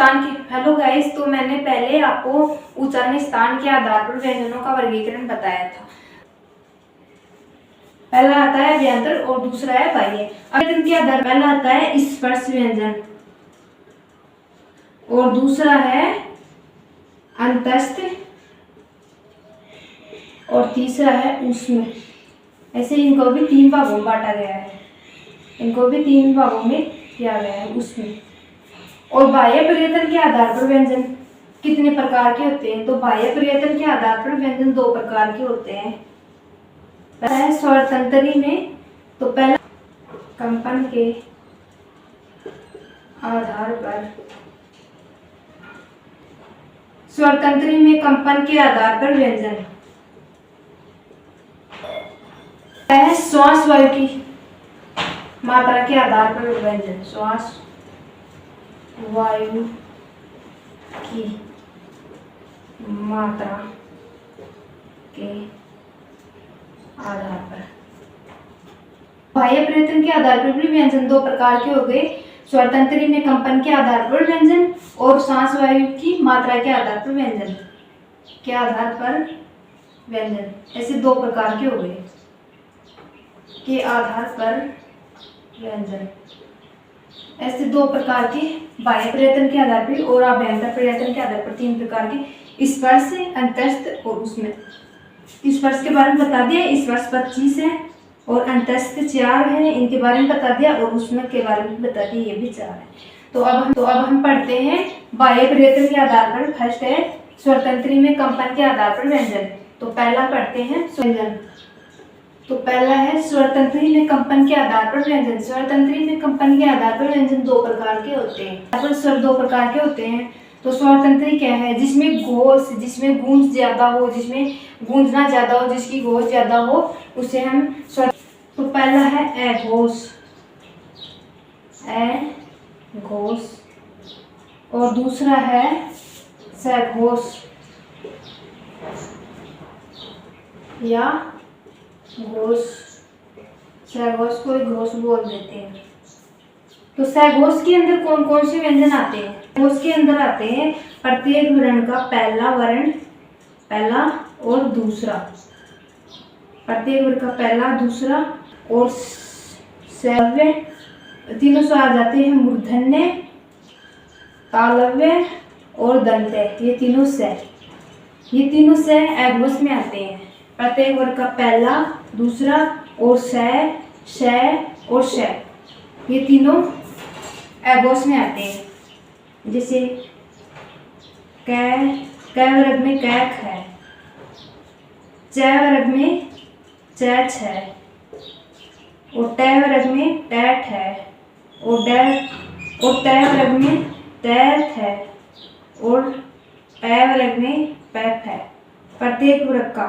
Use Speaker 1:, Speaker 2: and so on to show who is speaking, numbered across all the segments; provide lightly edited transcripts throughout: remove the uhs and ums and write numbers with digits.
Speaker 1: Hello guys, तो मैंने पहले आपको उच्चारण स्थान के आधार पर व्यंजनों का वर्गीकरण बताया था। पहला आता है व्यंजन और दूसरा है बाह्य। व्यंजन के आधार पहला आता है स्पर्श व्यंजन और दूसरा है अंतस्थ और तीसरा है ऊष्म। ऐसे इनको भी तीन भागों में बांटा गया है, इनको भी तीन भागों में किया गया है ऊष्म। और बाह्य परिवर्तन के आधार पर व्यंजन कितने प्रकार के होते हैं? तो बाह्य परिवर्तन के आधार पर व्यंजन दो प्रकार के होते हैं। पहला है स्वर तंत्री में, तो पहला कंपन के आधार पर, स्वर तंत्री में कंपन के आधार पर व्यंजन है। श्वास वायु की मात्रा के आधार पर व्यंजन, श्वास वायु की मात्रा के आधार पर। बाह्य परिवर्तन के आधार पर भी व्यंजन दो प्रकार के हो गए, स्वर तंत्री में कंपन के आधार पर व्यंजन और सांस वायु की मात्रा के आधार पर व्यंजन के आधार पर व्यंजन। ऐसे दो प्रकार के हो गए के आधार पर व्यंजन। ऐसे दो प्रकार के बाह्य परिवर्तन के आधार पर और आभ्यंतर परिवर्तन के आधार पर तीन प्रकार के स्पर्श, अंतस्थ और ऊष्म। स्पर्श के बारे में बता दिया, स्पर्श 25 है और अंतस्थ 4 है, इनके बारे में बता दिया, और ऊष्म के बारे में बता दिया, ये भी 4 है। तो अब हम पढ़ते हैं बाह्य परिवर्तन के आधार पर। फर्स्ट है स्वर तंत्री में कंपन के आधार पर व्यंजन। तो पहला पढ़ते हैं व्यंजन। तो पहला है स्वर तंत्री में कंपन के आधार पर व्यंजन। स्वर तंत्री में कंपन के आधार पर व्यंजन दो प्रकार के होते हैं। यहाँ पर स्वर दो प्रकार के होते हैं। तो स्वर तंत्री क्या है? जिसमें घोष, जिसमें गूंज ज्यादा हो, जिसमें गूंजना ज्यादा हो, जिसकी घोष ज्यादा हो, उसे हम स्वर। तो पहला है अघोष, अघोष, और दूसरा है सघोष या घोष। सघोष को घोष बोल देते हैं। तो सघोष के अंदर कौन कौन से व्यंजन आते हैं? घोष के अंदर आते हैं प्रत्येक वर्ण का पहला वर्ण, पहला और दूसरा, प्रत्येक वर्ण का पहला, दूसरा और श्रव्य, तीनों से आ जाते हैं मूर्धन्य, तालव्य और दंत्य। ये तीनों से अघोष में आते हैं। प्रत्येक वर्ग का पहला, दूसरा और श और श, ये तीनों अघोष में आते हैं। जैसे क वर्ग में क है, च वर्ग में च है, और ट वर्ग में टैट है, और ट वर्ग में तैत है, और पै वर्ग में पैप है। प्रत्येक वर्ग का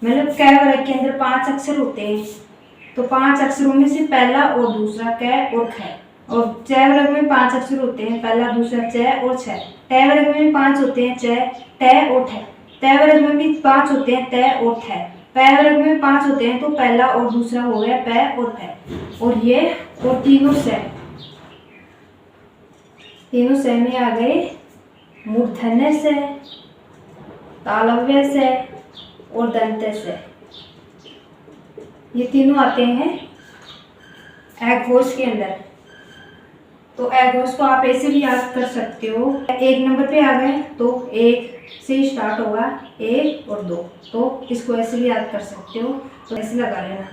Speaker 1: मतलब क वर्ग के अंदर 5 अक्षर होते हैं। तो 5 अक्षरों में से पहला और दूसरा क और ख। और च वर्ग में 5 अक्षर होते हैं, पहला, दूसरा, च और छ। ट वर्ग में 5 होते हैं, च, ट और ठ। त वर्ग में भी 5 होते हैं, त और थ। पै वर्ग में 5 होते हैं, तो पहला और दूसरा हो गया पै और फ। और ये और तीनों से में आ गए मूर्धन्य से, तालव्य से और दंत्य से। ये तीनों आते हैं अघोष के अंदर। तो अघोष को आप ऐसे भी याद कर सकते हो। एक नंबर पे आ गए तो 1 से स्टार्ट होगा, 1 और 2, तो इसको ऐसे भी याद कर सकते हो। तो ऐसे लगा लेना,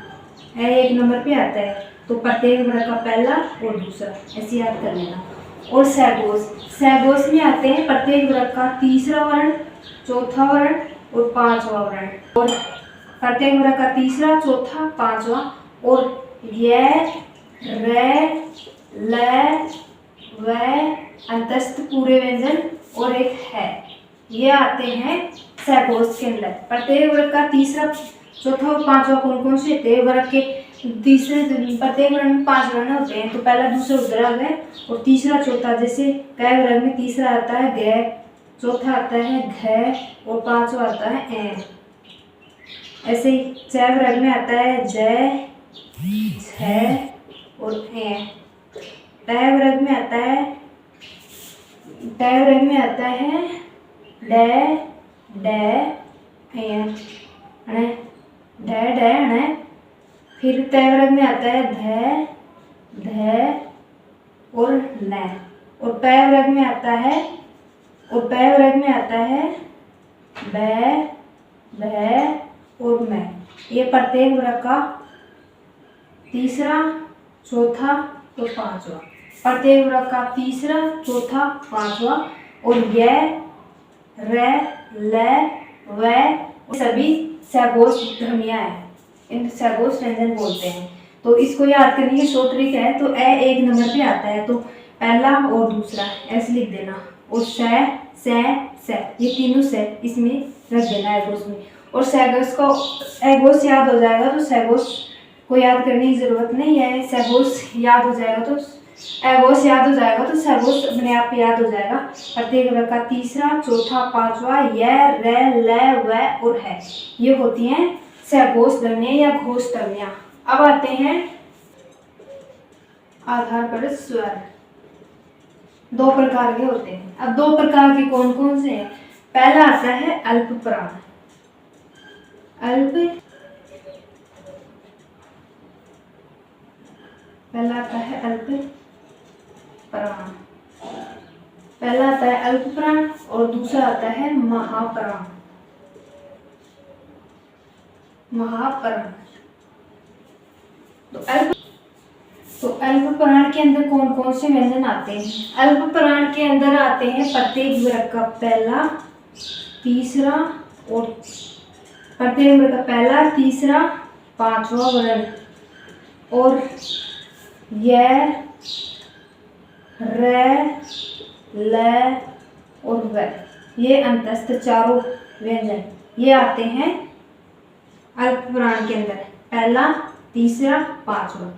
Speaker 1: 1 नंबर पे आता है, तो प्रत्येक वर्ग का पहला और दूसरा, ऐसे याद कर लेना। और सघोष में आते हैं प्रत्येक वर्ग का तीसरा वर्ण, चौथा वर्ण और 5वां वर्ण। और प्रत्येक वर्ग का तीसरा, चौथा, 5वां और य, र, ल, व, अंतस्थ पूरे व्यंजन और एक है, ये आते हैं सघोष के अंदर। प्रत्येक वर्ग का तीसरा, चौथा और 5वां कौन कौन से होते हैं? वर्ग के तीसरे, प्रत्येक वर्ग में 5 वर्ण होते हैं, तो पहला, दूसरा, उधर आ गए, और तीसरा, चौथा। जैसे क वर्ग में तीसरा आता है ग, चौथा आता है घ और 5वां आता है ए। ऐसे ही च वर्ग में आता है ज, झ और ए। ट वर्ग में आता है टय वर्ग में आता है डे डे अणे डे डे अणे। फिर तय वर्ग में आता है ध और न। और पय वर्ग में आता है बै और मैं। ये प्रत्येक वर्ग का तीसरा, चौथा और पांचवा, प्रत्येक वर्ग का तीसरा, चौथा, पांचवा। और यह र ल व सभी सहघोष ध्वनियां हैं, इन सहघोष व्यंजन बोलते हैं। तो इसको याद करने की शॉर्ट ट्रिक है। तो ए एक नंबर पे आता है, तो पहला और दूसरा ऐसे लिख देना। और से ये तीनों से इसमें रख देना एगोस में। और सहघोष को एगोस याद हो जाएगा तो सहघोष को याद करने की जरूरत नहीं है। सहघोष याद हो जाएगा तो एगोस याद हो जाएगा तो सहघोष अपने आप याद हो जाएगा। प्रत्येक वर्ग का तीसरा, चौथा, पांचवा, य र ल व और है, ये होती हैं सहघोष ध्वनियां या घोष ध्वनियां। अब आते हैं आधार पर स्वर। दो प्रकार के होते हैं। अब दो प्रकार के कौन कौन से हैं? पहला आता है अल्प प्राण। पहला आता है अल्प प्राण और दूसरा आता है महाप्राण। तो अल्प प्राण के अंदर कौन कौन से व्यंजन आते हैं? अल्प प्राण के अंदर आते हैं प्रत्येक वर्ग का पहला, तीसरा और प्रत्येक वर्ग का पहला, तीसरा, पांचवा वर्ण। और य र ल और व, ये अंतस्थ चारों व्यंजन ये आते हैं अल्प प्राण के अंदर, पहला, तीसरा, पांचवा।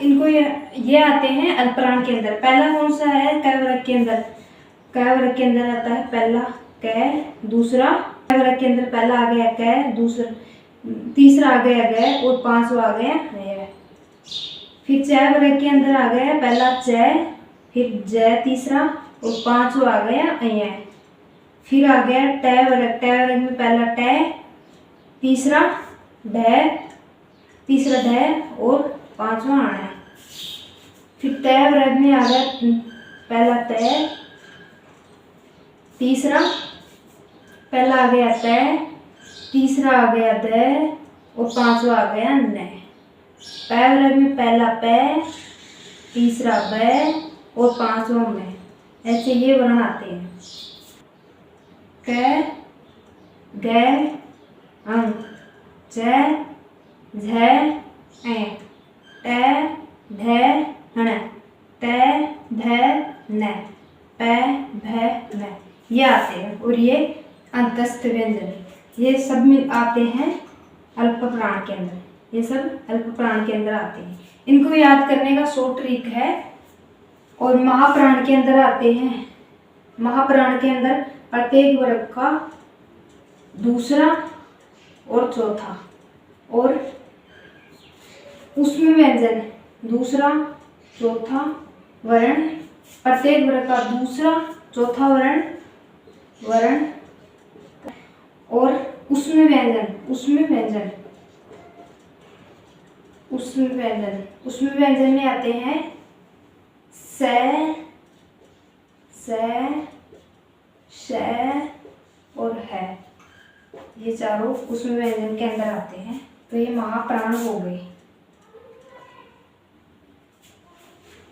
Speaker 1: इनको ये आते हैं अल्प प्राण के अंदर। पहला कौन सा है? क वर्ग के अंदर। क वर्ग के अंदर आता है पहला क, दूसरा क वर्ग के अंदर पहला आ गया क, दूसरा तीसरा आ गया ग और पांचवा आ गया य। फिर च वर्ग के अंदर आ गया पहला च, फिर ज तीसरा और पांचवा आ गया य। फिर आ गया ट वर्ग में पहला ट, तीसरा ढ और पांचवा आना। फिर त वर्ग में आ गया पहला त, तीसरा पहला आ गया त, तीसरा आ गया द और पांचवा आ गया न। प वर्ग में पहला प, तीसरा ब और पांचवा में। ऐसे ये वर्ण आते हैं क, ग, अंग, च, झ, ऐ, ट, ढ, ण, ट, ढ, न, प, भ, न, ये आते हैं। और ये अंतस्थ व्यंजन ये सब में आते हैं अल्प प्राण के अंदर। ये सब अल्प प्राण के अंदर आते हैं। इनको याद करने का शॉर्ट ट्रिक है। और महाप्राण के अंदर आते हैं। महाप्राण के अंदर प्रत्येक वर्ग का दूसरा और चौथा और उसमें व्यंजन दूसरा, चौथा वर्ण, प्रत्येक वर्ग का दूसरा, चौथा वर्ण और उसमें व्यंजन में आते हैं स, श और है। ये चारों उसमें व्यंजन के अंदर आते हैं। तो ये महाप्राण हो गए।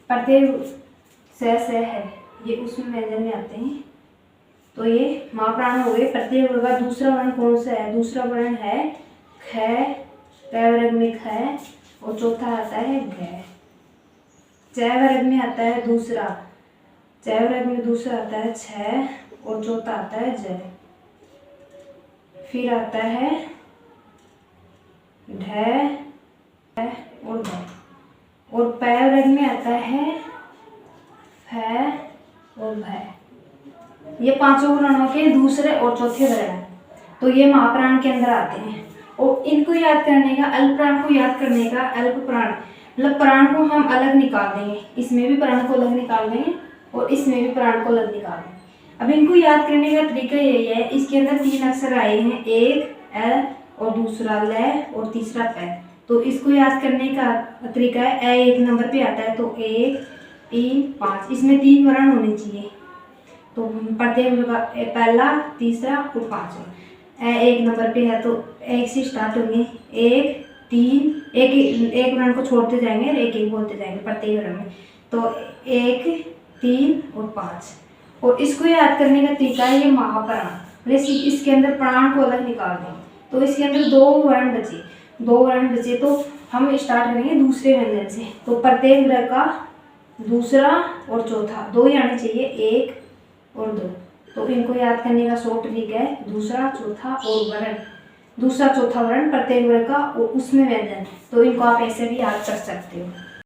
Speaker 1: प्रत्येक से है ये उसमें व्यंजन में आते हैं। तो ये महाप्राण हो गए। प्रत्येक वर्ग का दूसरा वर्ण कौन सा है? दूसरा वर्ण है ख, क वर्ग में ख और चौथा आता है घ। च वर्ग में आता है दूसरा, च वर्ग में दूसरा आता है छ और चौथा आता है ज। फिर आता है ढ और भ। और प वर्ग में आता है फ और भ। ये पांचों वर्णों के दूसरे और चौथे वर्ण हैं। तो ये महाप्राण के अंदर आते हैं। और इनको याद करने का, अल्प प्राण को याद करने का, अल्प प्राण मतलब प्राण को हम अलग निकाल देंगे, इसमें भी प्राण को अलग निकाल देंगे और इसमें भी प्राण को लग निकालें। अब इनको याद करने का तरीका यही है, इसके अंदर 3 अक्षर आए हैं, एक ए और दूसरा ल और तीसरा प। तो इसको याद करने का तरीका है, ए 1 नंबर पे आता है तो 1 3 5, इसमें 3 वर्ण होने चाहिए। तो प्रत्येक का पहला, तीसरा और पांचवा। ए 1 नंबर पे है तो 1 से स्टार्ट होंगे, 1 3, एक वर्ण को छोड़ते जाएंगे और एक एक बोलते जाएंगे प्रत्येक वर्ण में। तो 1 3 और 5। और इसको याद करने का तरीका है ये महाप्राण। जैसे इसके अंदर प्राण को अलग निकाल दें तो इसके अंदर 2 वर्ण बचे तो हम स्टार्ट करेंगे दूसरे व्यंजन से। तो प्रत्येक वर्ग का दूसरा और चौथा 2 ही आने चाहिए, 1 और 2। तो इनको याद करने का शॉर्ट ट्रिक है दूसरा, चौथा और वर्ण, दूसरा चौथा वर्ण प्रत्येक वर्ग का और उसमें व्यंजन। तो इनको आप ऐसे भी याद कर सकते हो।